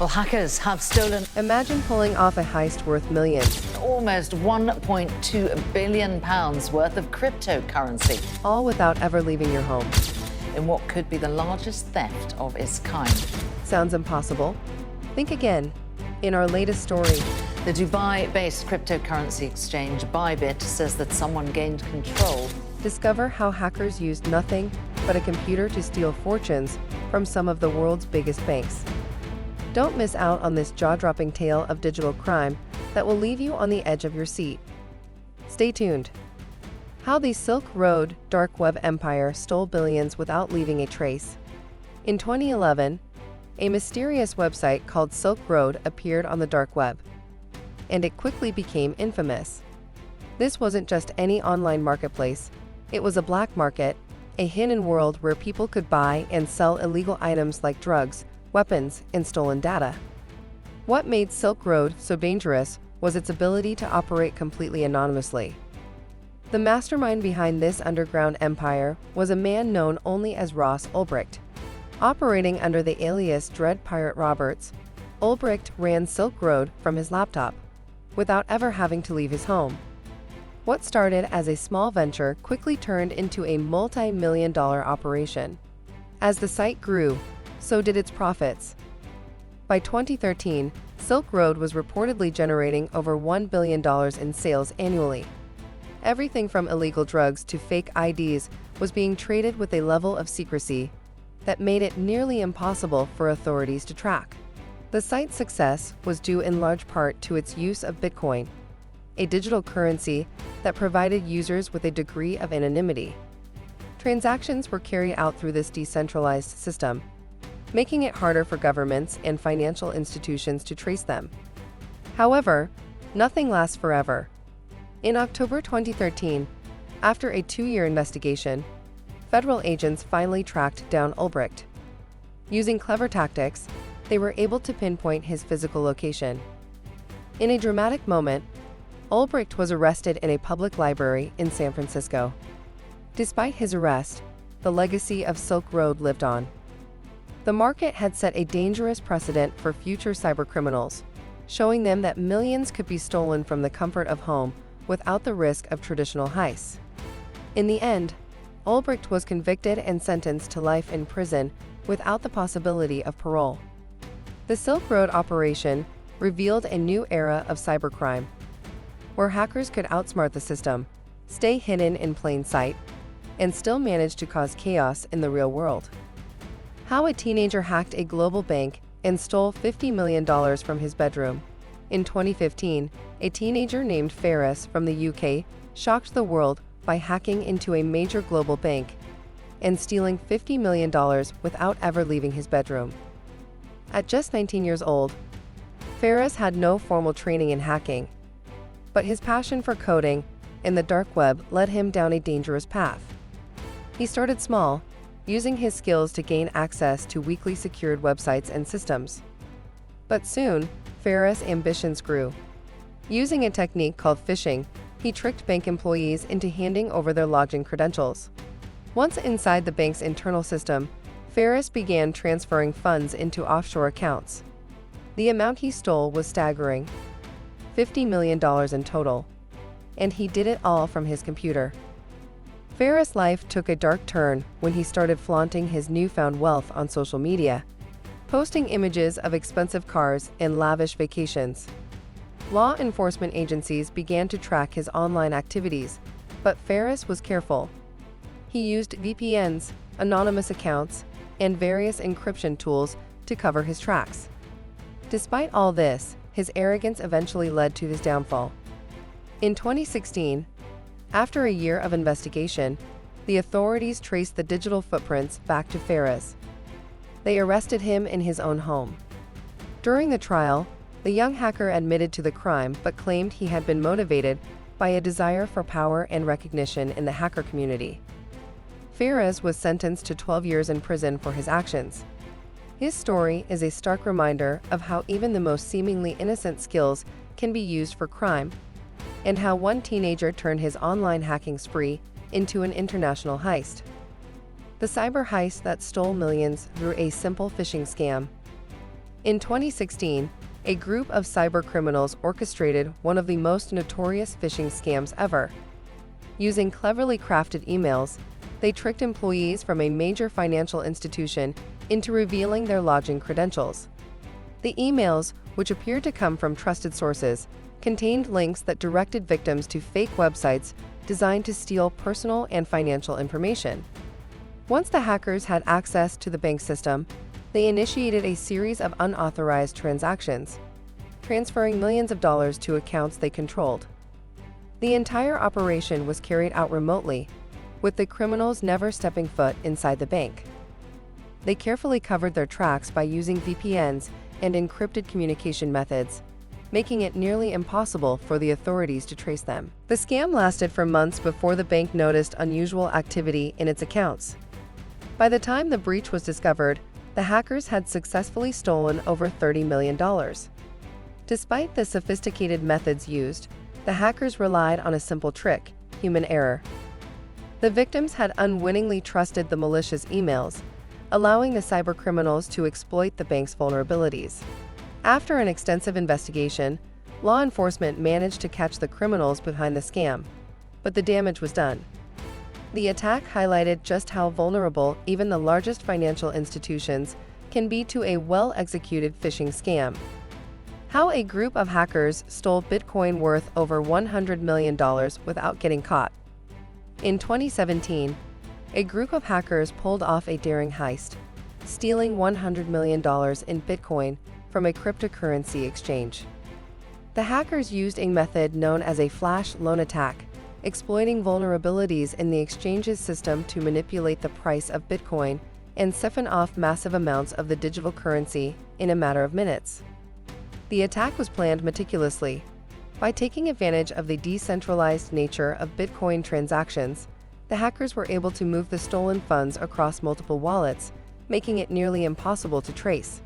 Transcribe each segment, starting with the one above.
Well, hackers have stolen Imagine pulling off a heist worth millions, almost £1.2 billion worth of cryptocurrency all without ever leaving your home. in what could be the largest theft of its kind. Sounds impossible? Think again. In our latest story, The Dubai-based cryptocurrency exchange Bybit says that someone gained control. discover how hackers used nothing but a computer to steal fortunes from some of the world's biggest banks. Don't miss out on this jaw-dropping tale of digital crime that will leave you on the edge of your seat. Stay tuned. How the Silk Road dark web empire stole billions without leaving a trace. In 2011, a mysterious website called Silk Road appeared on the dark web, and it quickly became infamous. This wasn't just any online marketplace, it was a black market, a hidden world where people could buy and sell illegal items like drugs, weapons, and stolen data. What made Silk Road so dangerous was its ability to operate completely anonymously. The mastermind behind this underground empire was a man known only as Ross Ulbricht. Operating under the alias Dread Pirate Roberts, Ulbricht ran Silk Road from his laptop, without ever having to leave his home. What started as a small venture quickly turned into a multi-million-dollar operation. As the site grew, so did its profits. By 2013, Silk Road was reportedly generating over $1 billion in sales annually. Everything from illegal drugs to fake IDs was being traded with a level of secrecy that made it nearly impossible for authorities to track. The site's success was due in large part to its use of Bitcoin, a digital currency that provided users with a degree of anonymity. Transactions were carried out through this decentralized system, making it harder for governments and financial institutions to trace them. However, nothing lasts forever. In October 2013, after a 2-year investigation, federal agents finally tracked down Ulbricht. Using clever tactics, they were able to pinpoint his physical location. In a dramatic moment, Ulbricht was arrested in a public library in San Francisco. Despite his arrest, the legacy of Silk Road lived on. The market had set a dangerous precedent for future cybercriminals, showing them that millions could be stolen from the comfort of home without the risk of traditional heists. In the end, Ulbricht was convicted and sentenced to life in prison without the possibility of parole. The Silk Road operation revealed a new era of cybercrime, where hackers could outsmart the system, stay hidden in plain sight, and still manage to cause chaos in the real world. How a teenager hacked a global bank and stole $50 million from his bedroom. In 2015, a teenager named Ferris from the UK shocked the world by hacking into a major global bank and stealing $50 million without ever leaving his bedroom. At just 19 years old, Ferris had no formal training in hacking, but his passion for coding and the dark web led him down a dangerous path. He started small, using his skills to gain access to weakly secured websites and systems. But soon, Ferris' ambitions grew. Using a technique called phishing, he tricked bank employees into handing over their login credentials. Once inside the bank's internal system, Ferris began transferring funds into offshore accounts. The amount he stole was staggering, $50 million in total, and he did it all from his computer. Ferris' life took a dark turn when he started flaunting his newfound wealth on social media, posting images of expensive cars and lavish vacations. Law enforcement agencies began to track his online activities, but Ferris was careful. He used VPNs, anonymous accounts, and various encryption tools to cover his tracks. Despite all this, his arrogance eventually led to his downfall. In 2016, after a year of investigation, the authorities traced the digital footprints back to Ferris. They arrested him in his own home. During the trial, the young hacker admitted to the crime but claimed he had been motivated by a desire for power and recognition in the hacker community. Ferris was sentenced to 12 years in prison for his actions. His story is a stark reminder of how even the most seemingly innocent skills can be used for crime, and how one teenager turned his online hacking spree into an international heist. The cyber heist that stole millions through a simple phishing scam. In 2016, a group of cybercriminals orchestrated one of the most notorious phishing scams ever. Using cleverly crafted emails, they tricked employees from a major financial institution into revealing their login credentials. The emails, which appeared to come from trusted sources, contained links that directed victims to fake websites designed to steal personal and financial information. Once the hackers had access to the bank system, they initiated a series of unauthorized transactions, transferring millions of dollars to accounts they controlled. The entire operation was carried out remotely, with the criminals never stepping foot inside the bank. They carefully covered their tracks by using VPNs and encrypted communication methods, making it nearly impossible for the authorities to trace them. The scam lasted for months before the bank noticed unusual activity in its accounts. By the time the breach was discovered, the hackers had successfully stolen over $30 million. Despite the sophisticated methods used, the hackers relied on a simple trick: human error. The victims had unwittingly trusted the malicious emails, allowing the cybercriminals to exploit the bank's vulnerabilities. After an extensive investigation, law enforcement managed to catch the criminals behind the scam, but the damage was done. The attack highlighted just how vulnerable even the largest financial institutions can be to a well-executed phishing scam. How a group of hackers stole Bitcoin worth over $100 million without getting caught. In 2017, a group of hackers pulled off a daring heist, stealing $100 million in Bitcoin from a cryptocurrency exchange. The hackers used a method known as a flash loan attack, exploiting vulnerabilities in the exchange's system to manipulate the price of Bitcoin and siphon off massive amounts of the digital currency in a matter of minutes. The attack was planned meticulously. By taking advantage of the decentralized nature of Bitcoin transactions, the hackers were able to move the stolen funds across multiple wallets, making it nearly impossible to trace.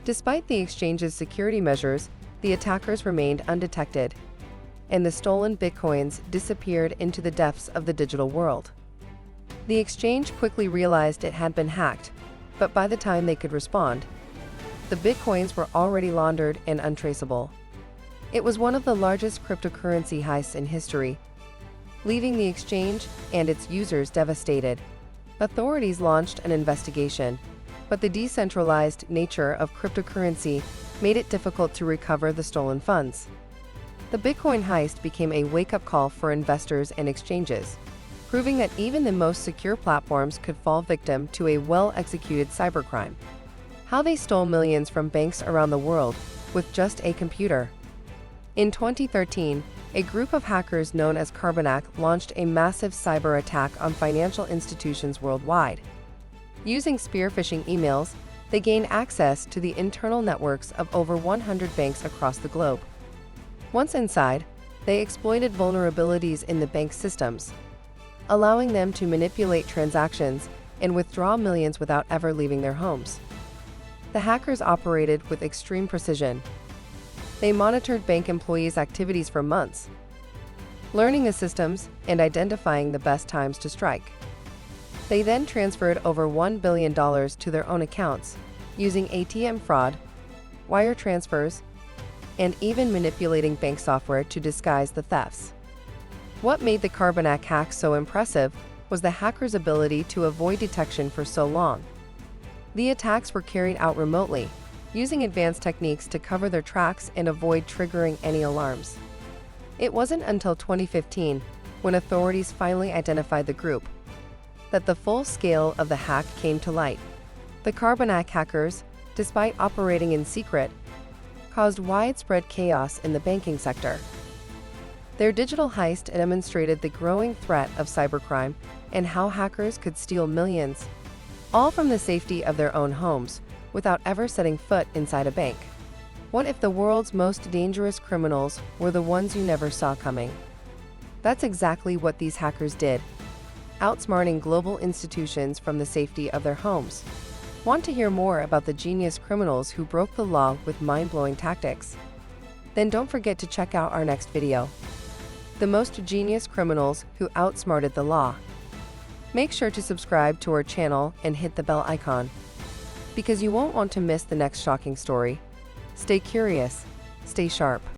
Despite the exchange's security measures, the attackers remained undetected, and the stolen Bitcoins disappeared into the depths of the digital world. The exchange quickly realized it had been hacked, but by the time they could respond, the Bitcoins were already laundered and untraceable. It was one of the largest cryptocurrency heists in history, leaving the exchange and its users devastated. Authorities launched an investigation, but the decentralized nature of cryptocurrency made it difficult to recover the stolen funds. The Bitcoin heist became a wake-up call for investors and exchanges, proving that even the most secure platforms could fall victim to a well-executed cybercrime. How they stole millions from banks around the world with just a computer. In 2013, a group of hackers known as Carbanak launched a massive cyber attack on financial institutions worldwide. Using spear phishing emails, they gained access to the internal networks of over 100 banks across the globe. Once inside, they exploited vulnerabilities in the bank systems, allowing them to manipulate transactions and withdraw millions without ever leaving their homes. The hackers operated with extreme precision. They monitored bank employees' activities for months, learning the systems and identifying the best times to strike. They then transferred over $1 billion to their own accounts, using ATM fraud, wire transfers, and even manipulating bank software to disguise the thefts. What made the Carbanak hack so impressive was the hackers' ability to avoid detection for so long. The attacks were carried out remotely, using advanced techniques to cover their tracks and avoid triggering any alarms. It wasn't until 2015, when authorities finally identified the group, that the full scale of the hack came to light. The Carbanak hackers, despite operating in secret, caused widespread chaos in the banking sector. Their digital heist demonstrated the growing threat of cybercrime and how hackers could steal millions, all from the safety of their own homes, without ever setting foot inside a bank. What if the world's most dangerous criminals were the ones you never saw coming? That's exactly what these hackers did, outsmarting global institutions from the safety of their homes. Want to hear more about the genius criminals who broke the law with mind-blowing tactics? Then don't forget to check out our next video, The Most Genius Criminals Who Outsmarted the Law. Make sure to subscribe to our channel and hit the bell icon. because you won't want to miss the next shocking story. Stay curious, stay sharp.